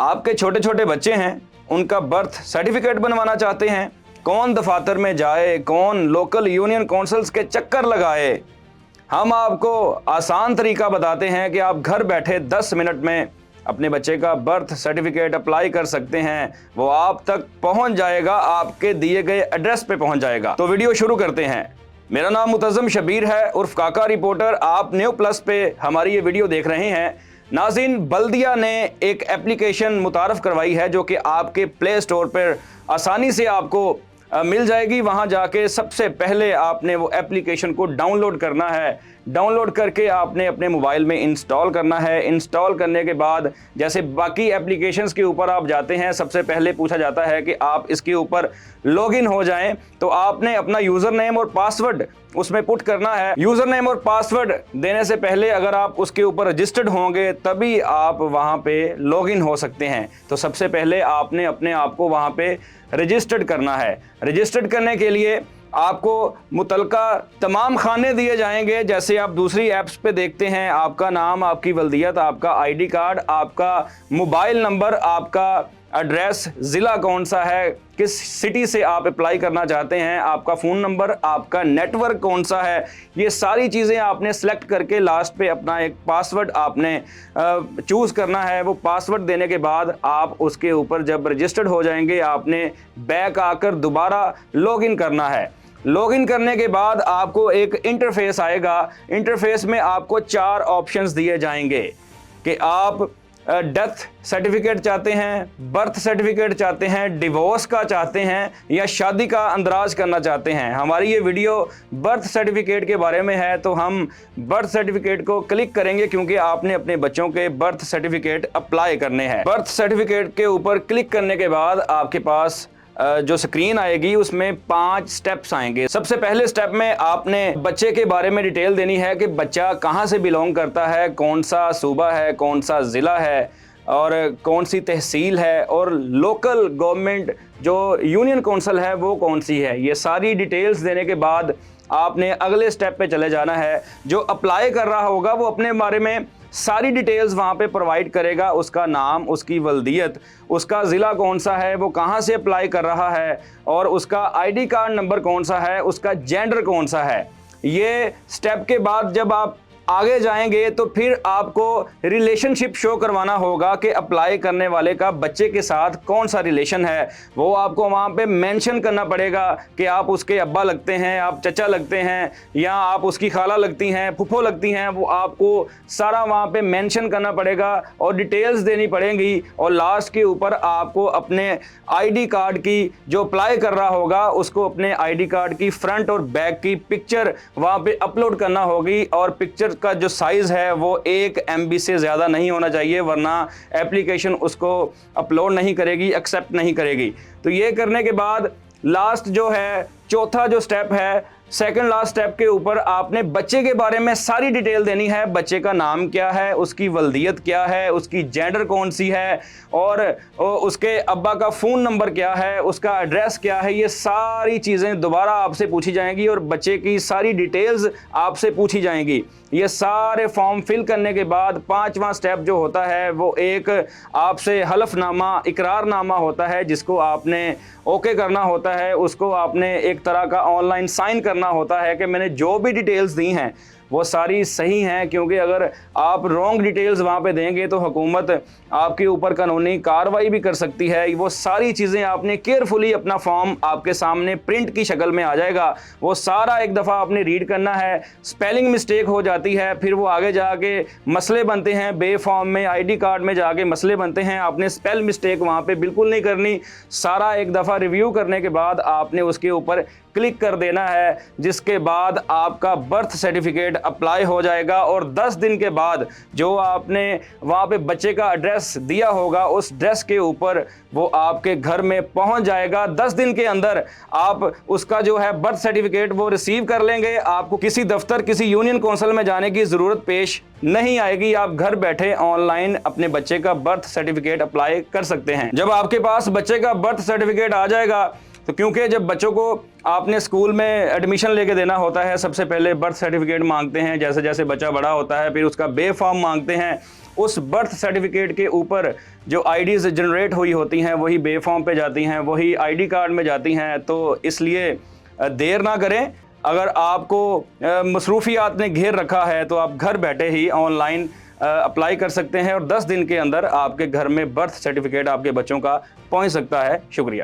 आपके छोटे छोटे बच्चे हैं, उनका बर्थ सर्टिफिकेट बनवाना चाहते हैं, कौन दफातर में जाए, कौन लोकल यूनियन काउंसिल्स के चक्कर लगाए। हम आपको आसान तरीका बताते हैं कि आप घर बैठे 10 मिनट में अपने बच्चे का बर्थ सर्टिफिकेट अप्लाई कर सकते हैं। वो आप तक पहुंच जाएगा, आपके दिए गए एड्रेस पे पहुंच जाएगा। तो वीडियो शुरू करते हैं। मेरा नाम मुतज़्ज़म शबीर है उर्फ काका रिपोर्टर। आप न्यू प्लस पे हमारी ये वीडियो देख रहे हैं। नाज़रीन, बल्दिया ने एक एप्लीकेशन मुतारफ़ करवाई है जो कि आपके प्ले स्टोर पर आसानी से आपको मिल जाएगी। वहाँ जाके सबसे पहले आपने वो एप्लीकेशन को डाउनलोड करना है। डाउनलोड करके आपने अपने मोबाइल में इंस्टॉल करना है। इंस्टॉल करने के बाद जैसे बाकी एप्लीकेशंस के ऊपर आप जाते हैं, सबसे पहले पूछा जाता है कि आप इसके ऊपर लॉगिन हो जाएं। तो आपने अपना यूज़र नेम और पासवर्ड उसमें पुट करना है। यूज़र नेम और पासवर्ड देने से पहले अगर आप उसके ऊपर रजिस्टर्ड होंगे तभी आप वहाँ पे लॉगिन हो सकते हैं। तो सबसे पहले आपने अपने आप को वहाँ पे रजिस्टर्ड करना है। रजिस्टर्ड करने के लिए आपको मुतलका तमाम खाने दिए जाएंगे, जैसे आप दूसरी ऐप्स पे देखते हैं। आपका नाम, आपकी वल्दियत, आपका आईडी कार्ड, आपका मोबाइल नंबर, आपका एड्रेस, ज़िला कौन सा है, किस सिटी से आप अप्लाई करना चाहते हैं, आपका फ़ोन नंबर, आपका नेटवर्क कौन सा है, ये सारी चीज़ें आपने सेलेक्ट करके लास्ट पे अपना एक पासवर्ड आपने चूज़ करना है। वो पासवर्ड देने के बाद आप उसके ऊपर जब रजिस्टर्ड हो जाएंगे, आपने बैक आकर दोबारा लॉगिन करना है। लॉगिन करने के बाद आपको एक इंटरफेस आएगा। इंटरफेस में आपको 4 ऑप्शंस दिए जाएंगे कि आप डेथ सर्टिफिकेट चाहते हैं, बर्थ सर्टिफिकेट चाहते हैं, डिवोर्स का चाहते हैं या शादी का अंदराज करना चाहते हैं। हमारी ये वीडियो बर्थ सर्टिफिकेट के बारे में है, तो हम बर्थ सर्टिफिकेट को क्लिक करेंगे क्योंकि आपने अपने बच्चों के बर्थ सर्टिफिकेट अप्लाई करने हैं। बर्थ सर्टिफिकेट के ऊपर क्लिक करने के बाद आपके पास जो स्क्रीन आएगी उसमें 5 स्टेप्स आएंगे। सबसे पहले स्टेप में आपने बच्चे के बारे में डिटेल देनी है कि बच्चा कहां से बिलोंग करता है, कौन सा सूबा है, कौन सा ज़िला है और कौन सी तहसील है, और लोकल गवर्नमेंट जो यूनियन काउंसिल है वो कौन सी है। ये सारी डिटेल्स देने के बाद आपने अगले स्टेप पे चले जाना है। जो अप्लाई कर रहा होगा वो अपने बारे में सारी डिटेल्स वहाँ पे प्रोवाइड करेगा, उसका नाम, उसकी वल्दियत, उसका ज़िला कौन सा है, वो कहाँ से अप्लाई कर रहा है, और उसका आईडी कार्ड नंबर कौन सा है, उसका जेंडर कौन सा है। ये स्टेप के बाद जब आप आगे जाएंगे तो फिर आपको रिलेशनशिप शो करवाना होगा कि अप्लाई करने वाले का बच्चे के साथ कौन सा रिलेशन है। वो आपको वहाँ पे मेंशन करना पड़ेगा कि आप उसके अब्बा लगते हैं, आप चचा लगते हैं, या आप उसकी खाला लगती हैं, फुफो लगती हैं। वो आपको सारा वहाँ पे मेंशन करना पड़ेगा और डिटेल्स देनी पड़ेंगी। और लास्ट के ऊपर आपको अपने आईडी कार्ड की, जो अप्लाई कर रहा होगा उसको अपने आईडी कार्ड की फ्रंट और बैक की पिक्चर वहाँ पे अपलोड करना होगी। और पिक्चर का जो साइज़ है वो 1 MB से ज़्यादा नहीं होना चाहिए, वरना एप्लीकेशन उसको अपलोड नहीं करेगी, एक्सेप्ट नहीं करेगी। तो ये करने के बाद लास्ट जो है, चौथा जो स्टेप है, सेकंड लास्ट स्टेप के ऊपर आपने बच्चे के बारे में सारी डिटेल देनी है। बच्चे का नाम क्या है, उसकी वल्दियत क्या है, उसकी जेंडर कौन सी है, और उसके अब्बा का फ़ोन नंबर क्या है, उसका एड्रेस क्या है। ये सारी चीज़ें दोबारा आपसे पूछी जाएंगी और बच्चे की सारी डिटेल्स आपसे पूछी जाएंगी। ये सारे फॉर्म फिल करने के बाद 5वां स्टेप जो होता है वो एक आपसे हलफनामा, इकरारनामा होता है, जिसको आपने ओके करना होता है। उसको आपने एक तरह का ऑनलाइन साइन करना होता है कि मैंने जो भी डिटेल्स दी हैं वो सारी सही हैं, क्योंकि अगर आप रॉन्ग डिटेल्स वहाँ पे देंगे तो हुकूमत आपके ऊपर कानूनी कार्रवाई भी कर सकती है। वो सारी चीज़ें आपने केयरफुली, अपना फॉर्म आपके सामने प्रिंट की शक्ल में आ जाएगा, वो सारा एक दफ़ा आपने रीड करना है। स्पेलिंग मिस्टेक हो जाती है, फिर वो आगे जाके मसले बनते हैं। बे फॉर्म में, आईडी कार्ड में जाके मसले बनते हैं। आपने स्पेल मिस्टेक वहाँ पे बिल्कुल नहीं करनी। सारा एक दफ़ा रिव्यू करने के बाद आपने उसके ऊपर क्लिक कर देना है, जिसके बाद आपका बर्थ सर्टिफिकेट अप्लाई हो जाएगा। और 10 दिन के बाद जो आपने वहाँ पे बच्चे का एड्रेस दिया होगा, उस एड्रेस के ऊपर वो आपके घर में पहुँच जाएगा। 10 दिन के अंदर आप उसका जो है बर्थ सर्टिफिकेट वो रिसीव कर लेंगे। आपको किसी दफ्तर, किसी यूनियन काउंसिल में जाने की ज़रूरत पेश नहीं आएगी। आप घर बैठे ऑनलाइन अपने बच्चे का बर्थ सर्टिफिकेट अप्लाई कर सकते हैं। जब आपके पास बच्चे का बर्थ सर्टिफिकेट आ जाएगा, तो क्योंकि जब बच्चों को आपने स्कूल में एडमिशन लेके देना होता है, सबसे पहले बर्थ सर्टिफिकेट मांगते हैं। जैसे जैसे बच्चा बड़ा होता है फिर उसका बे फॉर्म मांगते हैं। उस बर्थ सर्टिफिकेट के ऊपर जो आईडीज़ जनरेट हुई होती हैं वही बे फॉर्म पे जाती हैं, वही आईडी कार्ड में जाती हैं। तो इसलिए देर ना करें। अगर आपको मसरूफियात ने घेर रखा है तो आप घर बैठे ही ऑनलाइन अप्लाई कर सकते हैं और 10 दिन के अंदर आपके घर में बर्थ सर्टिफिकेट आपके बच्चों का पहुंच सकता है। शुक्रिया।